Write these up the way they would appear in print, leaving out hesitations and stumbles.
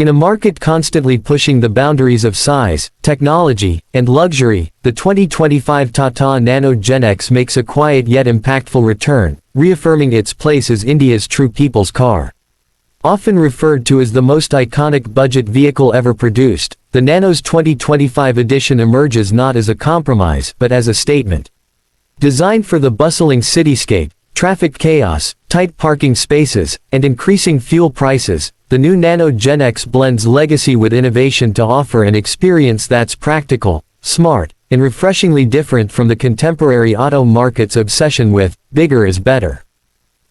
In a market constantly pushing the boundaries of size, technology, and luxury, the 2025 Tata Nano Gen X makes a quiet yet impactful return, reaffirming its place as India's true people's car. Often referred to as the most iconic budget vehicle ever produced, the Nano's 2025 edition emerges not as a compromise but as a statement. Designed for the bustling cityscape, traffic chaos, tight parking spaces, and increasing fuel prices, the new Nano Gen X blends legacy with innovation to offer an experience that's practical, smart, and refreshingly different from the contemporary auto market's obsession with bigger is better.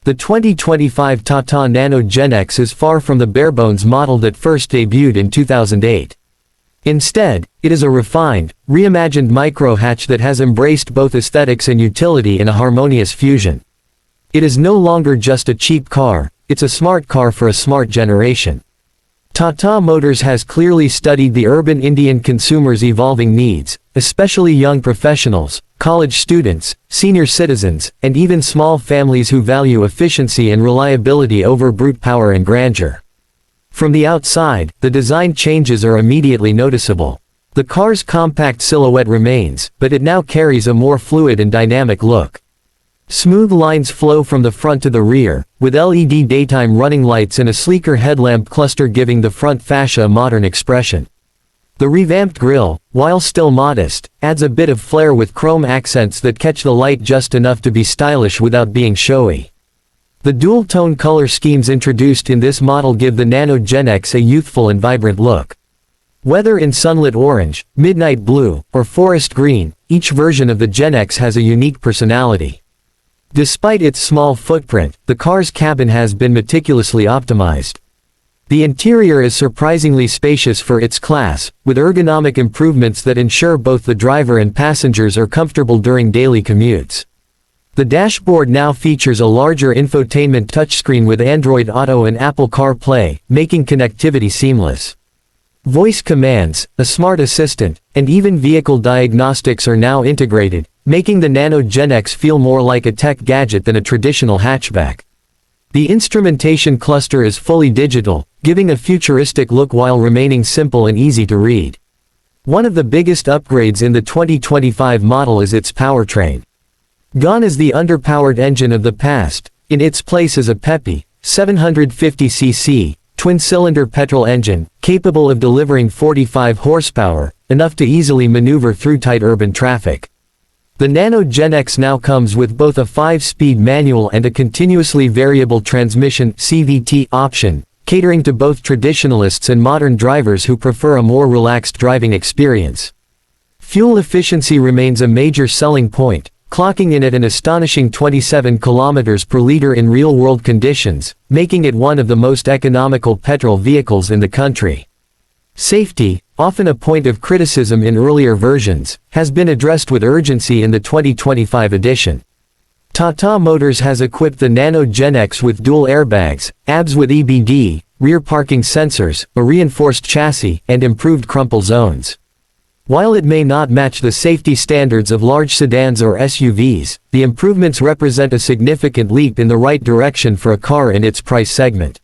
The 2025 Tata Nano Gen X is far from the barebones model that first debuted in 2008. Instead, it is a refined, reimagined micro-hatch that has embraced both aesthetics and utility in a harmonious fusion. It is no longer just a cheap car, it's a smart car for a smart generation. Tata Motors has clearly studied the urban Indian consumer's evolving needs, especially young professionals, college students, senior citizens, and even small families who value efficiency and reliability over brute power and grandeur. From the outside, the design changes are immediately noticeable. The car's compact silhouette remains, but it now carries a more fluid and dynamic look. Smooth lines flow from the front to the rear, with LED daytime running lights and a sleeker headlamp cluster giving the front fascia a modern expression. The revamped grille, while still modest, adds a bit of flair with chrome accents that catch the light just enough to be stylish without being showy. The dual-tone color schemes introduced in this model give the Nano Gen X a youthful and vibrant look. Whether in sunlit orange, midnight blue, or forest green, each version of the Gen X has a unique personality. Despite its small footprint, the car's cabin has been meticulously optimized. The interior is surprisingly spacious for its class, with ergonomic improvements that ensure both the driver and passengers are comfortable during daily commutes. The dashboard now features a larger infotainment touchscreen with Android Auto and Apple CarPlay, making connectivity seamless. Voice commands, a smart assistant, and even vehicle diagnostics are now integrated, making the Nano Gen X feel more like a tech gadget than a traditional hatchback. The instrumentation cluster is fully digital, giving a futuristic look while remaining simple and easy to read. One of the biggest upgrades in the 2025 model is its powertrain. Gone is the underpowered engine of the past, in its place is a peppy, 750cc, twin-cylinder petrol engine, capable of delivering 45 horsepower, enough to easily maneuver through tight urban traffic. The Nano Gen X now comes with both a 5-speed manual and a continuously variable transmission (CVT) option, catering to both traditionalists and modern drivers who prefer a more relaxed driving experience. Fuel efficiency remains a major selling point, clocking in at an astonishing 27 km per liter in real-world conditions, making it one of the most economical petrol vehicles in the country. Safety, often a point of criticism in earlier versions, has been addressed with urgency in the 2025 edition. Tata Motors has equipped the Nano Gen X with dual airbags, ABS with EBD, rear parking sensors, a reinforced chassis, and improved crumple zones. While it may not match the safety standards of large sedans or SUVs, the improvements represent a significant leap in the right direction for a car in its price segment.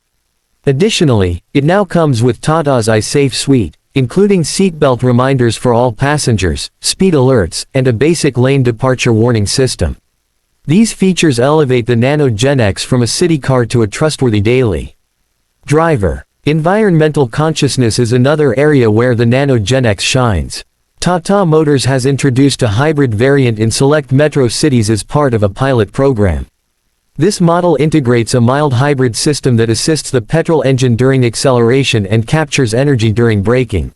Additionally, it now comes with Tata's iSafe suite, including seatbelt reminders for all passengers, speed alerts, and a basic lane departure warning system. These features elevate the Nano Gen X from a city car to a trustworthy daily driver. Environmental consciousness is another area where the Nano Gen X shines. Tata Motors has introduced a hybrid variant in select metro cities as part of a pilot program. This model integrates a mild hybrid system that assists the petrol engine during acceleration and captures energy during braking.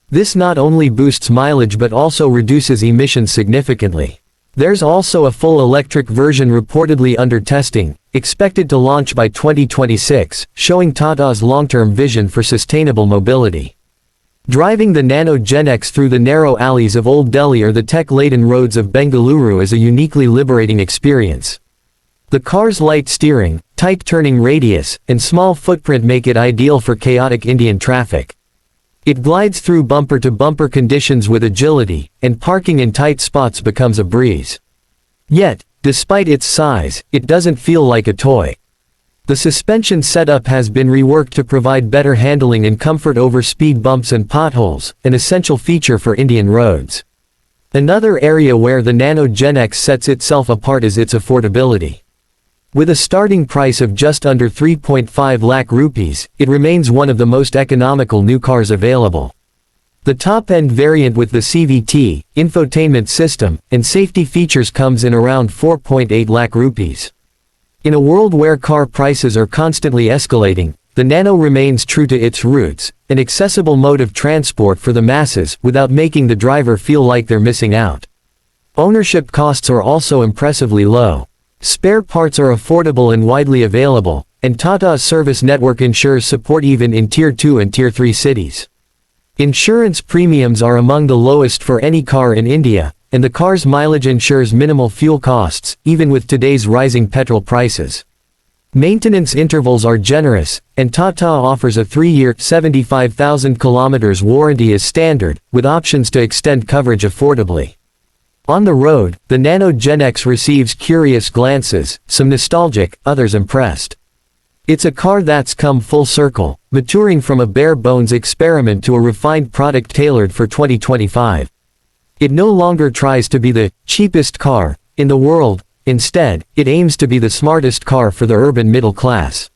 This not only boosts mileage but also reduces emissions significantly. There's also a full electric version reportedly under testing, expected to launch by 2026, showing Tata's long-term vision for sustainable mobility. Driving the Nano Gen X through the narrow alleys of Old Delhi or the tech-laden roads of Bengaluru is a uniquely liberating experience. The car's light steering, tight turning radius, and small footprint make it ideal for chaotic Indian traffic. It glides through bumper-to-bumper conditions with agility, and parking in tight spots becomes a breeze. Yet, despite its size, it doesn't feel like a toy. The suspension setup has been reworked to provide better handling and comfort over speed bumps and potholes, an essential feature for Indian roads. Another area where the Nano Gen X sets itself apart is its affordability. With a starting price of just under 3.5 lakh rupees, it remains one of the most economical new cars available. The top-end variant with the CVT, infotainment system, and safety features comes in around 4.8 lakh rupees. In a world where car prices are constantly escalating, the Nano remains true to its roots, an accessible mode of transport for the masses without making the driver feel like they're missing out. Ownership costs are also impressively low. Spare parts are affordable and widely available, and Tata's service network ensures support even in Tier 2 and Tier 3 cities. Insurance premiums are among the lowest for any car in India, and the car's mileage ensures minimal fuel costs, even with today's rising petrol prices. Maintenance intervals are generous, and Tata offers a 3-year, 75,000 kilometers warranty as standard, with options to extend coverage affordably. On the road, the Nano Gen X receives curious glances, some nostalgic, others impressed. It's a car that's come full circle, maturing from a bare-bones experiment to a refined product tailored for 2025. It no longer tries to be the cheapest car in the world, instead, it aims to be the smartest car for the urban middle class.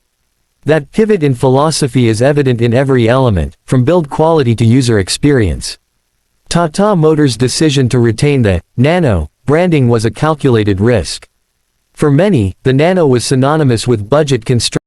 That pivot in philosophy is evident in every element, from build quality to user experience. Tata Motors' decision to retain the Nano branding was a calculated risk. For many, the Nano was synonymous with budget constraints